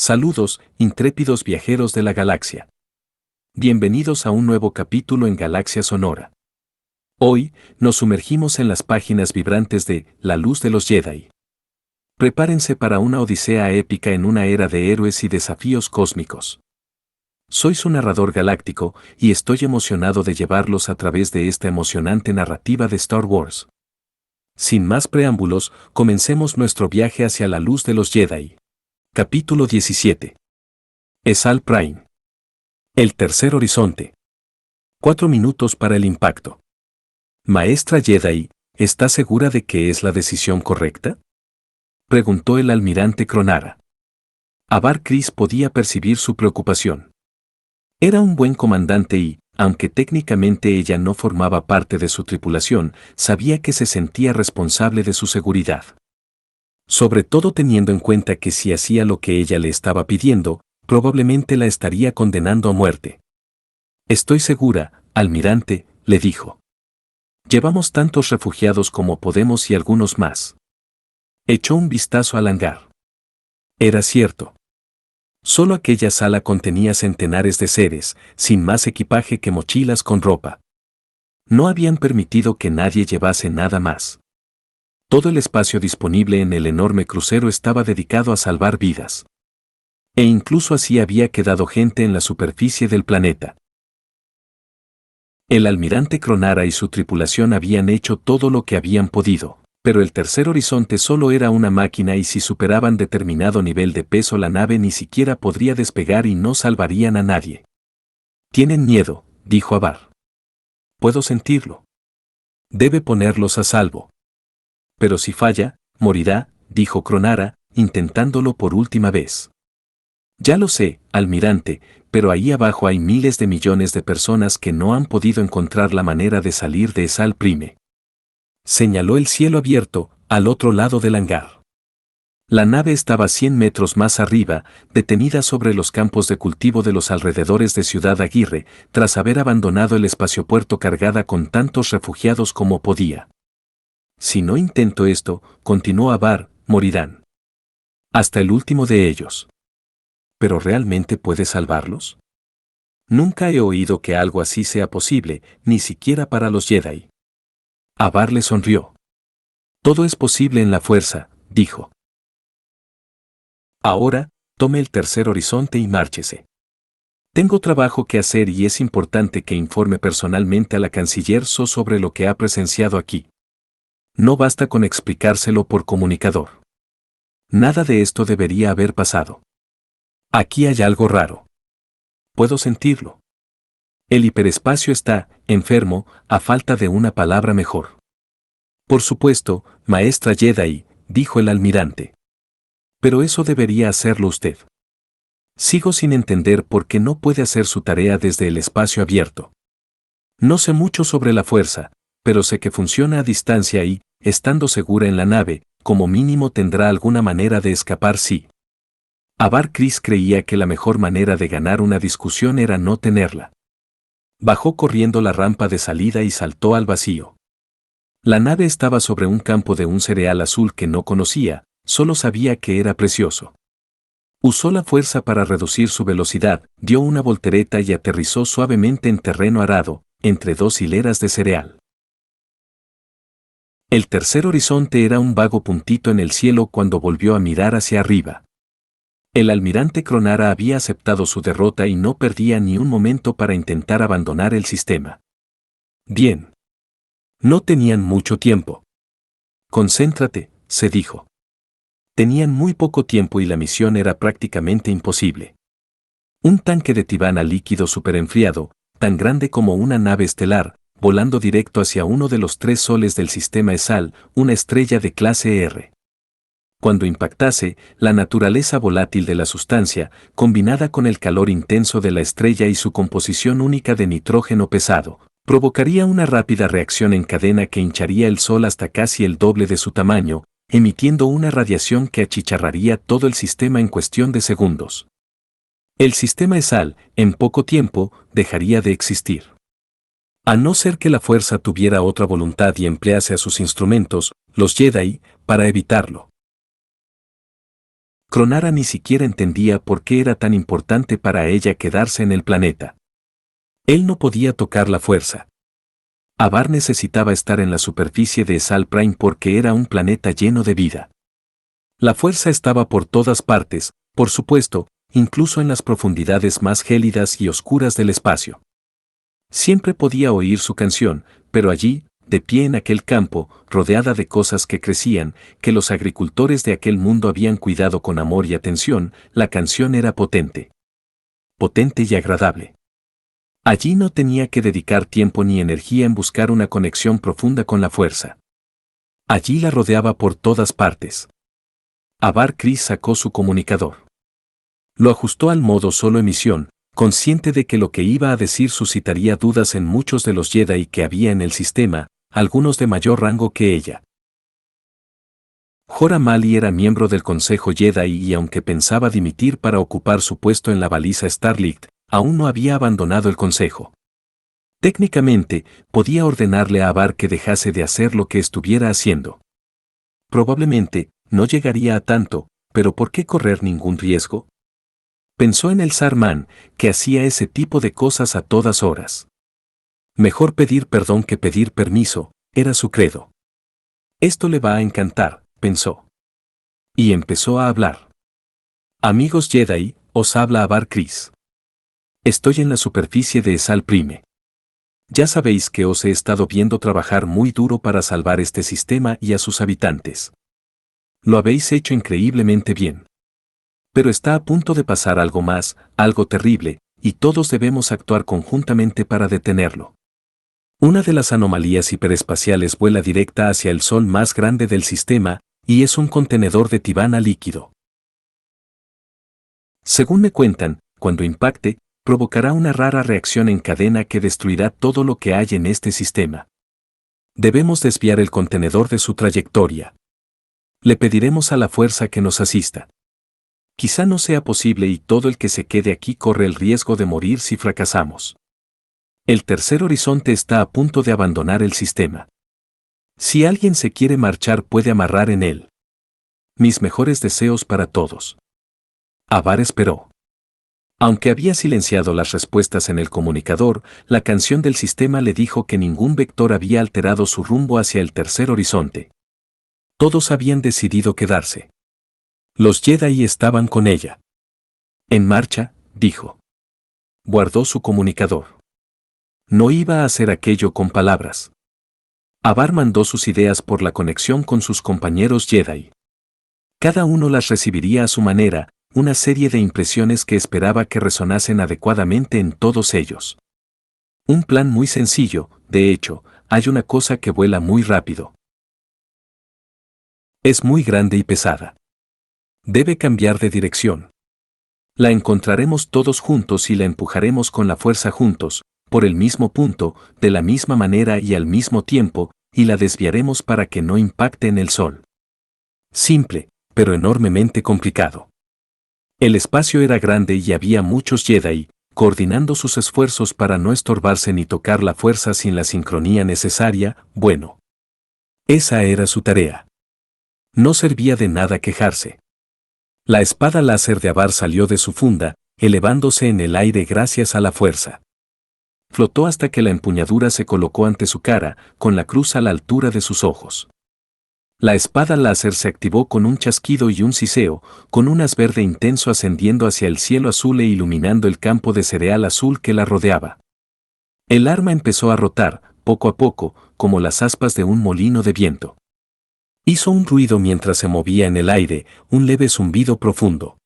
Saludos, intrépidos viajeros de la galaxia. Bienvenidos a un nuevo capítulo en Galaxia Sonora. Hoy, nos sumergimos en las páginas vibrantes de La Luz de los Jedi. Prepárense para una odisea épica en una era de héroes y desafíos cósmicos. Soy su narrador galáctico y estoy emocionado de llevarlos a través de esta emocionante narrativa de Star Wars. Sin más preámbulos, comencemos nuestro viaje hacia la luz de los Jedi. Capítulo 17. Ezal Prime. El tercer horizonte. 4 minutos para el impacto. Maestra Jedi, ¿está segura de que es la decisión correcta? Preguntó el almirante Cronara. Avar Kriss podía percibir su preocupación. Era un buen comandante y, aunque técnicamente ella no formaba parte de su tripulación, sabía que se sentía responsable de su seguridad. Sobre todo teniendo en cuenta que si hacía lo que ella le estaba pidiendo, probablemente la estaría condenando a muerte. Estoy segura, almirante, le dijo. Llevamos tantos refugiados como podemos y algunos más. Echó un vistazo al hangar. Era cierto. Solo aquella sala contenía centenares de seres, sin más equipaje que mochilas con ropa. No habían permitido que nadie llevase nada más. Todo el espacio disponible en el enorme crucero estaba dedicado a salvar vidas. E incluso así había quedado gente en la superficie del planeta. El almirante Cronara y su tripulación habían hecho todo lo que habían podido, pero el tercer horizonte solo era una máquina y si superaban determinado nivel de peso la nave ni siquiera podría despegar y no salvarían a nadie. Tienen miedo, dijo Avar. Puedo sentirlo. Debe ponerlos a salvo. Pero si falla, morirá, dijo Cronara, intentándolo por última vez. Ya lo sé, almirante, pero ahí abajo hay miles de millones de personas que no han podido encontrar la manera de salir de Ezal Prime. Señaló el cielo abierto, al otro lado del hangar. La nave estaba 100 metros más arriba, detenida sobre los campos de cultivo de los alrededores de Ciudad Aguirre, tras haber abandonado el espaciopuerto cargada con tantos refugiados como podía. Si no intento esto, continuó Avar, morirán. Hasta el último de ellos. ¿Pero realmente puede salvarlos? Nunca he oído que algo así sea posible, ni siquiera para los Jedi. Avar le sonrió. Todo es posible en la fuerza, dijo. Ahora, tome el tercer horizonte y márchese. Tengo trabajo que hacer y es importante que informe personalmente a la canciller So sobre lo que ha presenciado aquí. No basta con explicárselo por comunicador. Nada de esto debería haber pasado. Aquí hay algo raro. Puedo sentirlo. El hiperespacio está enfermo, a falta de una palabra mejor. Por supuesto, maestra Jedi, dijo el almirante. Pero eso debería hacerlo usted. Sigo sin entender por qué no puede hacer su tarea desde el espacio abierto. No sé mucho sobre la fuerza, pero sé que funciona a distancia y, estando segura en la nave, como mínimo tendrá alguna manera de escapar si. Avar Kriss creía que la mejor manera de ganar una discusión era no tenerla. Bajó corriendo la rampa de salida y saltó al vacío. La nave estaba sobre un campo de un cereal azul que no conocía, solo sabía que era precioso. Usó la fuerza para reducir su velocidad, dio una voltereta y aterrizó suavemente en terreno arado, entre dos hileras de cereal. El tercer horizonte era un vago puntito en el cielo cuando volvió a mirar hacia arriba. El almirante Cronara había aceptado su derrota y no perdía ni un momento para intentar abandonar el sistema. Bien. No tenían mucho tiempo. Concéntrate, se dijo. Tenían muy poco tiempo y la misión era prácticamente imposible. Un tanque de tibana líquido superenfriado, tan grande como una nave estelar, volando directo hacia uno de los 3 soles del sistema Ezal, una estrella de clase R. Cuando impactase, la naturaleza volátil de la sustancia, combinada con el calor intenso de la estrella y su composición única de nitrógeno pesado, provocaría una rápida reacción en cadena que hincharía el Sol hasta casi el doble de su tamaño, emitiendo una radiación que achicharraría todo el sistema en cuestión de segundos. El sistema Ezal, en poco tiempo, dejaría de existir. A no ser que la fuerza tuviera otra voluntad y emplease a sus instrumentos, los Jedi, para evitarlo. Kronara ni siquiera entendía por qué era tan importante para ella quedarse en el planeta. Él no podía tocar la fuerza. Avar necesitaba estar en la superficie de Esal Prime porque era un planeta lleno de vida. La fuerza estaba por todas partes, por supuesto, incluso en las profundidades más gélidas y oscuras del espacio. Siempre podía oír su canción, pero allí, de pie en aquel campo, rodeada de cosas que crecían, que los agricultores de aquel mundo habían cuidado con amor y atención, la canción era potente. Potente y agradable. Allí no tenía que dedicar tiempo ni energía en buscar una conexión profunda con la fuerza. Allí la rodeaba por todas partes. Avar Kriss sacó su comunicador. Lo ajustó al modo solo emisión, consciente de que lo que iba a decir suscitaría dudas en muchos de los Jedi que había en el sistema, algunos de mayor rango que ella. Jora Mali era miembro del Consejo Jedi y aunque pensaba dimitir para ocupar su puesto en la baliza Starlight, aún no había abandonado el Consejo. Técnicamente, podía ordenarle a Avar que dejase de hacer lo que estuviera haciendo. Probablemente, no llegaría a tanto, pero ¿por qué correr ningún riesgo? Pensó en el Sarman, que hacía ese tipo de cosas a todas horas. Mejor pedir perdón que pedir permiso, era su credo. Esto le va a encantar, pensó. Y empezó a hablar. Amigos Jedi, os habla Avar Kriss. Estoy en la superficie de Esal Prime. Ya sabéis que os he estado viendo trabajar muy duro para salvar este sistema y a sus habitantes. Lo habéis hecho increíblemente bien. Pero está a punto de pasar algo más, algo terrible, y todos debemos actuar conjuntamente para detenerlo. Una de las anomalías hiperespaciales vuela directa hacia el sol más grande del sistema, y es un contenedor de tibana líquido. Según me cuentan, cuando impacte, provocará una rara reacción en cadena que destruirá todo lo que hay en este sistema. Debemos desviar el contenedor de su trayectoria. Le pediremos a la fuerza que nos asista. Quizá no sea posible y todo el que se quede aquí corre el riesgo de morir si fracasamos. El tercer horizonte está a punto de abandonar el sistema. Si alguien se quiere marchar puede amarrar en él. Mis mejores deseos para todos. Avar esperó. Aunque había silenciado las respuestas en el comunicador, la canción del sistema le dijo que ningún vector había alterado su rumbo hacia el tercer horizonte. Todos habían decidido quedarse. Los Jedi estaban con ella. En marcha, dijo. Guardó su comunicador. No iba a hacer aquello con palabras. Avar mandó sus ideas por la conexión con sus compañeros Jedi. Cada uno las recibiría a su manera, una serie de impresiones que esperaba que resonasen adecuadamente en todos ellos. Un plan muy sencillo, de hecho, hay una cosa que vuela muy rápido. Es muy grande y pesada. Debe cambiar de dirección. La encontraremos todos juntos y la empujaremos con la fuerza juntos, por el mismo punto, de la misma manera y al mismo tiempo, y la desviaremos para que no impacte en el sol. Simple, pero enormemente complicado. El espacio era grande y había muchos Jedi, coordinando sus esfuerzos para no estorbarse ni tocar la fuerza sin la sincronía necesaria. Bueno. Esa era su tarea. No servía de nada quejarse. La espada láser de Avar salió de su funda, elevándose en el aire gracias a la fuerza. Flotó hasta que la empuñadura se colocó ante su cara, con la cruz a la altura de sus ojos. La espada láser se activó con un chasquido y un siseo, con un haz verde intenso ascendiendo hacia el cielo azul e iluminando el campo de cereal azul que la rodeaba. El arma empezó a rotar, poco a poco, como las aspas de un molino de viento. Hizo un ruido mientras se movía en el aire, un leve zumbido profundo.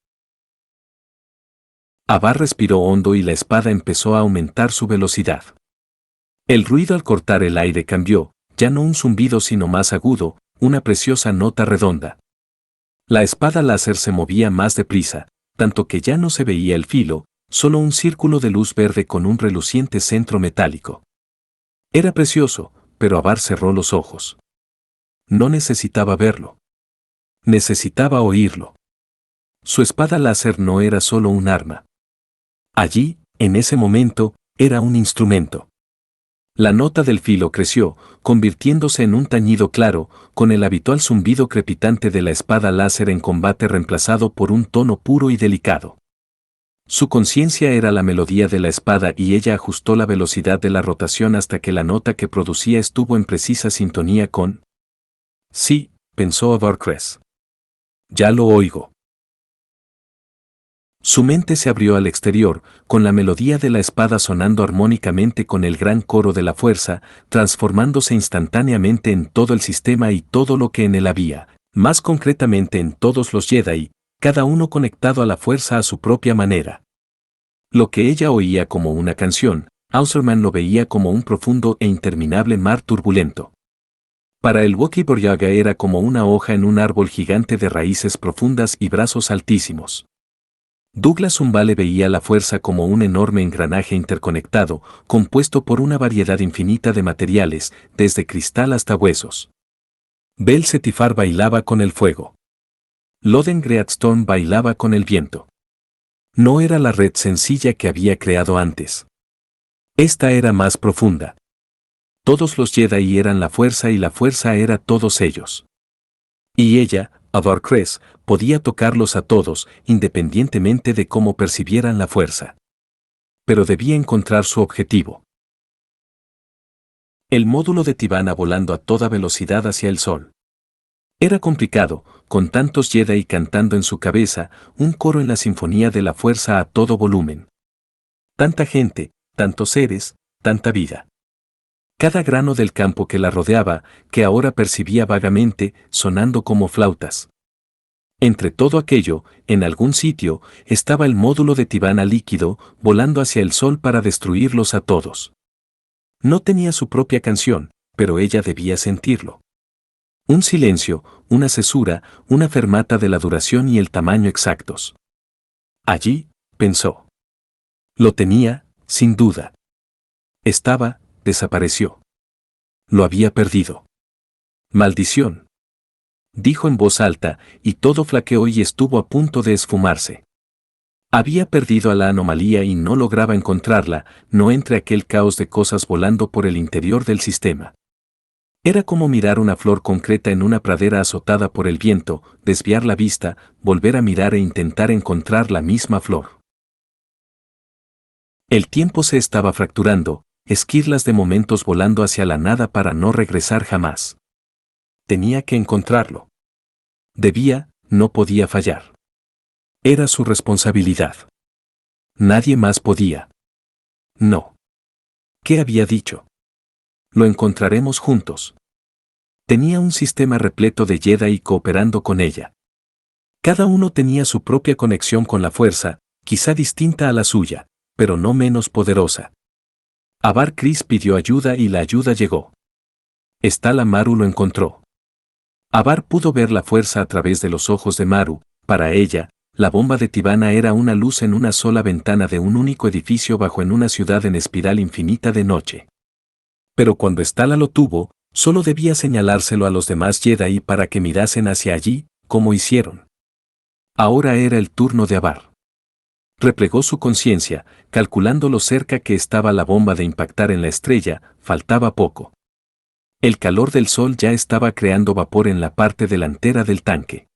Avar respiró hondo y la espada empezó a aumentar su velocidad. El ruido al cortar el aire cambió, ya no un zumbido sino más agudo, una preciosa nota redonda. La espada láser se movía más deprisa, tanto que ya no se veía el filo, solo un círculo de luz verde con un reluciente centro metálico. Era precioso, pero Avar cerró los ojos. No necesitaba verlo. Necesitaba oírlo. Su espada láser no era solo un arma. Allí, en ese momento, era un instrumento. La nota del filo creció, convirtiéndose en un tañido claro, con el habitual zumbido crepitante de la espada láser en combate reemplazado por un tono puro y delicado. Su conciencia era la melodía de la espada y ella ajustó la velocidad de la rotación hasta que la nota que producía estuvo en precisa sintonía con... Sí, pensó Avarcres. Ya lo oigo. Su mente se abrió al exterior, con la melodía de la espada sonando armónicamente con el gran coro de la fuerza, transformándose instantáneamente en todo el sistema y todo lo que en él había, más concretamente en todos los Jedi, cada uno conectado a la fuerza a su propia manera. Lo que ella oía como una canción, Auserman lo veía como un profundo e interminable mar turbulento. Para el Wookiee Boryaga era como una hoja en un árbol gigante de raíces profundas y brazos altísimos. Douglas Umbale veía la fuerza como un enorme engranaje interconectado, compuesto por una variedad infinita de materiales, desde cristal hasta huesos. Bel Setifar bailaba con el fuego. Loden Greatstorm bailaba con el viento. No era la red sencilla que había creado antes. Esta era más profunda. Todos los Jedi eran la fuerza y la fuerza era todos ellos. Y ella, Avar Kriss, podía tocarlos a todos, independientemente de cómo percibieran la fuerza. Pero debía encontrar su objetivo. El módulo de Tibanna volando a toda velocidad hacia el sol. Era complicado, con tantos Jedi cantando en su cabeza, un coro en la sinfonía de la fuerza a todo volumen. Tanta gente, tantos seres, tanta vida. Cada grano del campo que la rodeaba, que ahora percibía vagamente, sonando como flautas. Entre todo aquello, en algún sitio, estaba el módulo de Tibanna líquido, volando hacia el sol para destruirlos a todos. No tenía su propia canción, pero ella debía sentirlo. Un silencio, una cesura, una fermata de la duración y el tamaño exactos. Allí, pensó. Lo tenía, sin duda. Estaba, desapareció. Lo había perdido. Maldición. Dijo en voz alta, y todo flaqueó y estuvo a punto de esfumarse. Había perdido a la anomalía y no lograba encontrarla, no entre aquel caos de cosas volando por el interior del sistema. Era como mirar una flor concreta en una pradera azotada por el viento, desviar la vista, volver a mirar e intentar encontrar la misma flor. El tiempo se estaba fracturando, esquirlas de momentos volando hacia la nada para no regresar jamás. Tenía que encontrarlo. Debía, no podía fallar. Era su responsabilidad. Nadie más podía. No. ¿Qué había dicho? Lo encontraremos juntos. Tenía un sistema repleto de Jedi cooperando con ella. Cada uno tenía su propia conexión con la fuerza, quizá distinta a la suya, pero no menos poderosa. Avar Kriss pidió ayuda y la ayuda llegó. Stala Maru lo encontró. Avar pudo ver la fuerza a través de los ojos de Maru. Para ella, la bomba de Tibanna era una luz en una sola ventana de un único edificio bajo en una ciudad en espiral infinita de noche. Pero cuando Stala lo tuvo, solo debía señalárselo a los demás Jedi para que mirasen hacia allí, como hicieron. Ahora era el turno de Avar. Replegó su conciencia, calculando lo cerca que estaba la bomba de impactar en la estrella, faltaba poco. El calor del sol ya estaba creando vapor en la parte delantera del tanque.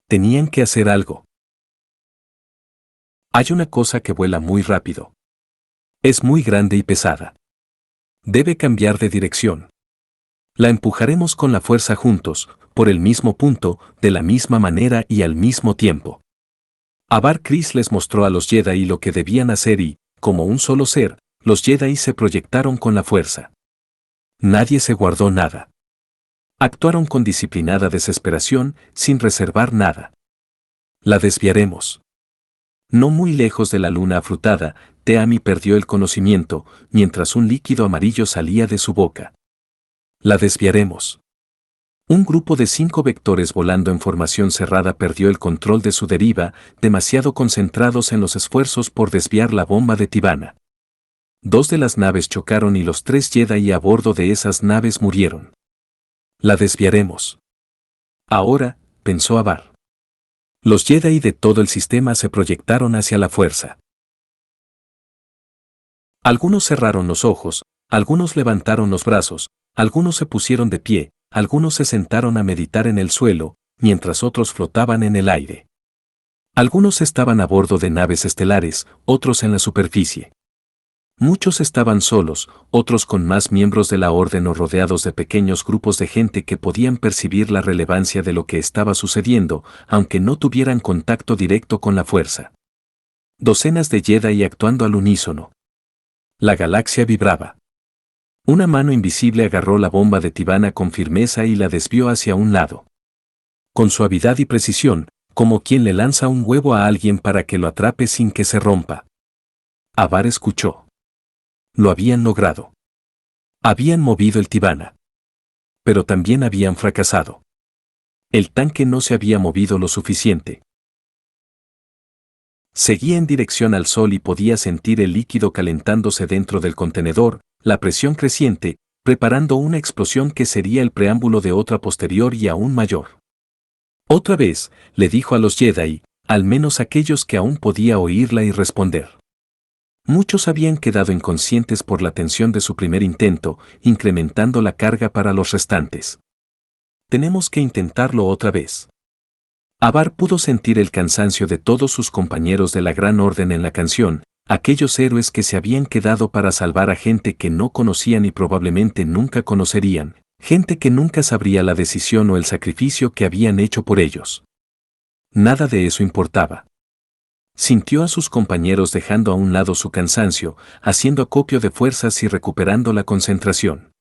Tenían que hacer algo. Hay una cosa que vuela muy rápido. Es muy grande y pesada. Debe cambiar de dirección. La empujaremos con la fuerza juntos, por el mismo punto, de la misma manera y al mismo tiempo. Avar Kriss les mostró a los Jedi lo que debían hacer y, como un solo ser, los Jedi se proyectaron con la fuerza. Nadie se guardó nada. Actuaron con disciplinada desesperación, sin reservar nada. La desviaremos. No muy lejos de la luna afrutada, Teami perdió el conocimiento, mientras un líquido amarillo salía de su boca. La desviaremos. Un grupo de 5 vectores volando en formación cerrada perdió el control de su deriva, demasiado concentrados en los esfuerzos por desviar la bomba de Tibanna. 2 de las naves chocaron y los 3 Jedi a bordo de esas naves murieron. La desviaremos. Ahora, pensó Avar. Los Jedi de todo el sistema se proyectaron hacia la fuerza. Algunos cerraron los ojos, Algunos levantaron los brazos, algunos se pusieron de pie, algunos se sentaron a meditar en el suelo, mientras otros flotaban en el aire. Algunos estaban a bordo de naves estelares, otros en la superficie. Muchos estaban solos, otros con más miembros de la orden o rodeados de pequeños grupos de gente que podían percibir la relevancia de lo que estaba sucediendo, aunque no tuvieran contacto directo con la fuerza. Docenas de Jedi actuando al unísono. La galaxia vibraba. Una mano invisible agarró la bomba de Tibana con firmeza y la desvió hacia un lado. Con suavidad y precisión, como quien le lanza un huevo a alguien para que lo atrape sin que se rompa. Avar escuchó. Lo habían logrado. Habían movido el Tibana. Pero también habían fracasado. El tanque no se había movido lo suficiente. Seguía en dirección al sol y podía sentir el líquido calentándose dentro del contenedor, la presión creciente, preparando una explosión que sería el preámbulo de otra posterior y aún mayor. Otra vez, le dijo a los Jedi, al menos aquellos que aún podía oírla y responder. Muchos habían quedado inconscientes por la tensión de su primer intento, incrementando la carga para los restantes. Tenemos que intentarlo otra vez. Avar pudo sentir el cansancio de todos sus compañeros de la Gran Orden en la canción, aquellos héroes que se habían quedado para salvar a gente que no conocían y probablemente nunca conocerían, gente que nunca sabría la decisión o el sacrificio que habían hecho por ellos. Nada de eso importaba. Sintió a sus compañeros dejando a un lado su cansancio, haciendo acopio de fuerzas y recuperando la concentración.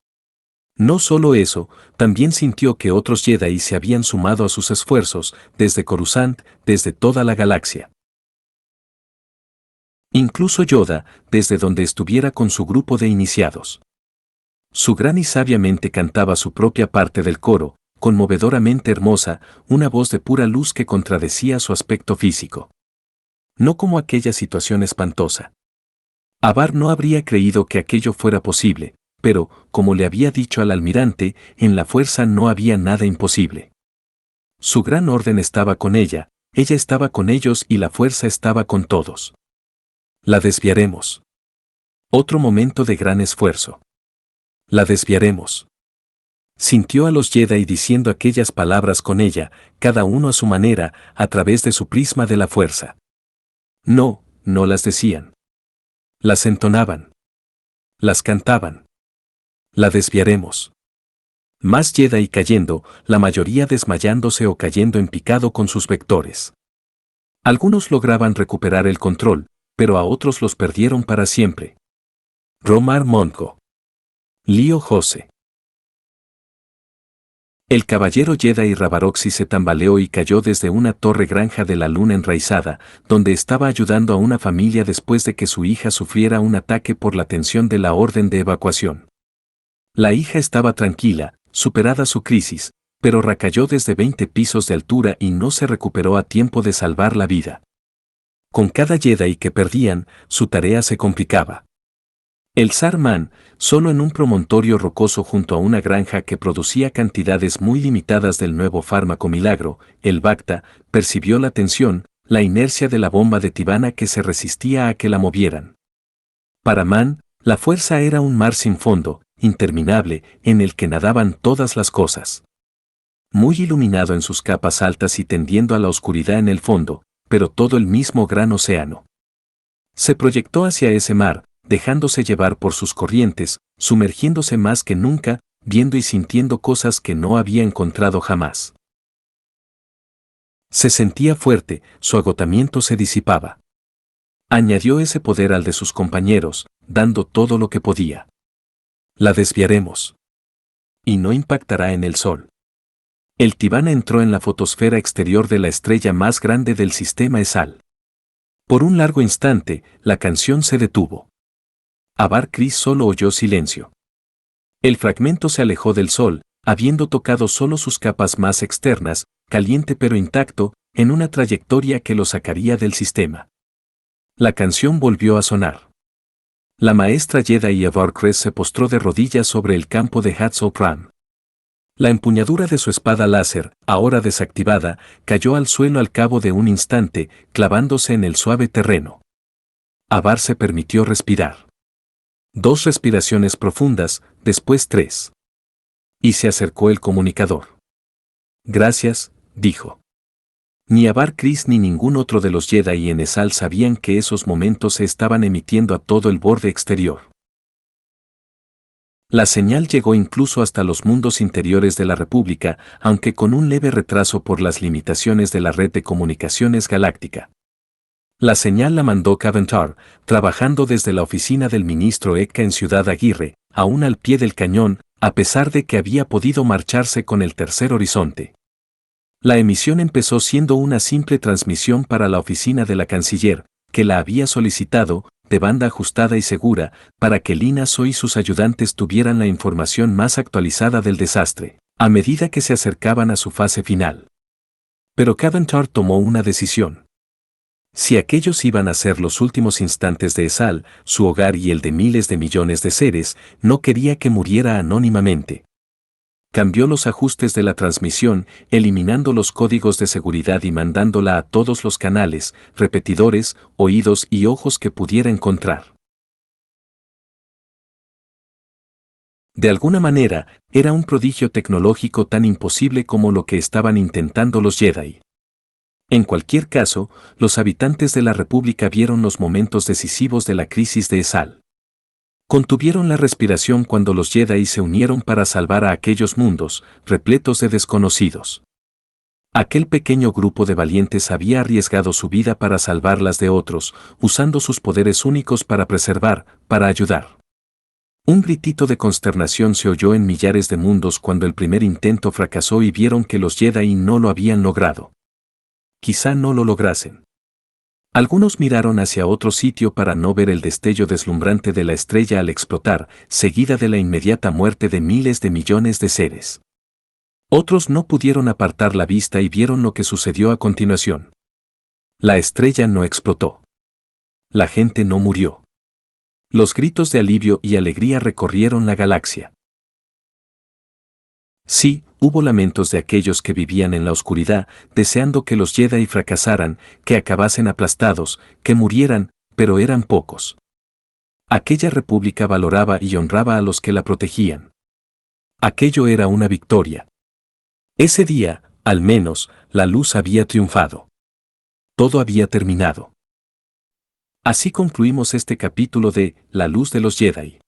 No solo eso, también sintió que otros Jedi se habían sumado a sus esfuerzos, desde Coruscant, desde toda la galaxia. Incluso Yoda, desde donde estuviera con su grupo de iniciados. Su gran y sabiamente cantaba su propia parte del coro, conmovedoramente hermosa, una voz de pura luz que contradecía su aspecto físico. No como aquella situación espantosa. Avar no habría creído que aquello fuera posible, pero, como le había dicho al almirante, en la fuerza no había nada imposible. Su gran orden estaba con ella estaba con ellos y la fuerza estaba con todos. La desviaremos. Otro momento de gran esfuerzo. La desviaremos. Sintió a los Jedi diciendo aquellas palabras con ella, cada uno a su manera, a través de su prisma de la fuerza. No, no las decían. Las entonaban. Las cantaban. La desviaremos. Más Jedi cayendo, la mayoría desmayándose o cayendo en picado con sus vectores. Algunos lograban recuperar el control, pero a otros los perdieron para siempre. Romar Monco. Lío Jose. El caballero Jedi Rabaroxi se tambaleó y cayó desde una torre granja de la luna enraizada, donde estaba ayudando a una familia después de que su hija sufriera un ataque por la tensión de la orden de evacuación. La hija estaba tranquila, superada su crisis, pero recayó desde 20 pisos de altura y no se recuperó a tiempo de salvar la vida. Con cada Jedi que perdían, su tarea se complicaba. El Sarman, solo en un promontorio rocoso junto a una granja que producía cantidades muy limitadas del nuevo fármaco milagro, el Bacta, percibió la tensión, la inercia de la bomba de Tibana que se resistía a que la movieran. Para Man, la fuerza era un mar sin fondo, interminable, en el que nadaban todas las cosas. Muy iluminado en sus capas altas y tendiendo a la oscuridad en el fondo, pero todo el mismo gran océano. Se proyectó hacia ese mar, dejándose llevar por sus corrientes, sumergiéndose más que nunca, viendo y sintiendo cosas que no había encontrado jamás. Se sentía fuerte, su agotamiento se disipaba. Añadió ese poder al de sus compañeros, dando todo lo que podía. La desviaremos. Y no impactará en el Sol. El Tibana entró en la fotosfera exterior de la estrella más grande del sistema ESAL. Por un largo instante, la canción se detuvo. Avar Kriss solo oyó silencio. El fragmento se alejó del Sol, habiendo tocado solo sus capas más externas, caliente pero intacto, en una trayectoria que lo sacaría del sistema. La canción volvió a sonar. La maestra Jedi Avar Kriss se postró de rodillas sobre el campo de Hatso-Pram. La empuñadura de su espada láser, ahora desactivada, cayó al suelo al cabo de un instante, clavándose en el suave terreno. Avar se permitió respirar. 2 respiraciones profundas, después 3. Y se acercó el comunicador. Gracias, dijo. Ni Avar Kriss ni ningún otro de los Jedi en Esal sabían que esos momentos se estaban emitiendo a todo el borde exterior. La señal llegó incluso hasta los mundos interiores de la República, aunque con un leve retraso por las limitaciones de la red de comunicaciones galáctica. La señal la mandó Caventar, trabajando desde la oficina del ministro Eka en Ciudad Aguirre, aún al pie del cañón, a pesar de que había podido marcharse con el tercer horizonte. La emisión empezó siendo una simple transmisión para la oficina de la canciller, que la había solicitado, de banda ajustada y segura, para que Lina So y sus ayudantes tuvieran la información más actualizada del desastre, a medida que se acercaban a su fase final. Pero Caventar tomó una decisión. Si aquellos iban a ser los últimos instantes de Esal, su hogar y el de miles de millones de seres, no quería que muriera anónimamente. Cambió los ajustes de la transmisión, eliminando los códigos de seguridad y mandándola a todos los canales, repetidores, oídos y ojos que pudiera encontrar. De alguna manera, era un prodigio tecnológico tan imposible como lo que estaban intentando los Jedi. En cualquier caso, los habitantes de la República vieron los momentos decisivos de la crisis de Esal. Contuvieron la respiración cuando los Jedi se unieron para salvar a aquellos mundos, repletos de desconocidos. Aquel pequeño grupo de valientes había arriesgado su vida para salvarlas de otros, usando sus poderes únicos para preservar, para ayudar. Un gritito de consternación se oyó en millares de mundos cuando el primer intento fracasó y vieron que los Jedi no lo habían logrado. Quizá no lo lograsen. Algunos miraron hacia otro sitio para no ver el destello deslumbrante de la estrella al explotar, seguida de la inmediata muerte de miles de millones de seres. Otros no pudieron apartar la vista y vieron lo que sucedió a continuación. La estrella no explotó. La gente no murió. Los gritos de alivio y alegría recorrieron la galaxia. Sí, hubo lamentos de aquellos que vivían en la oscuridad, deseando que los Jedi fracasaran, que acabasen aplastados, que murieran, pero eran pocos. Aquella república valoraba y honraba a los que la protegían. Aquello era una victoria. Ese día, al menos, la luz había triunfado. Todo había terminado. Así concluimos este capítulo de La luz de los Jedi.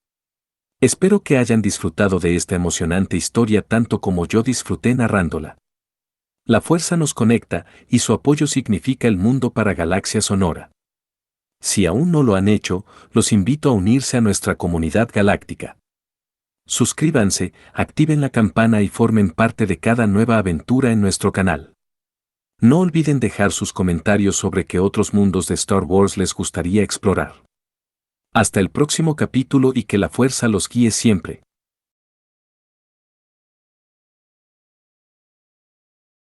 Espero que hayan disfrutado de esta emocionante historia tanto como yo disfruté narrándola. La fuerza nos conecta y su apoyo significa el mundo para Galaxia Sonora. Si aún no lo han hecho, los invito a unirse a nuestra comunidad galáctica. Suscríbanse, activen la campana y formen parte de cada nueva aventura en nuestro canal. No olviden dejar sus comentarios sobre qué otros mundos de Star Wars les gustaría explorar. Hasta el próximo capítulo y que la fuerza los guíe siempre.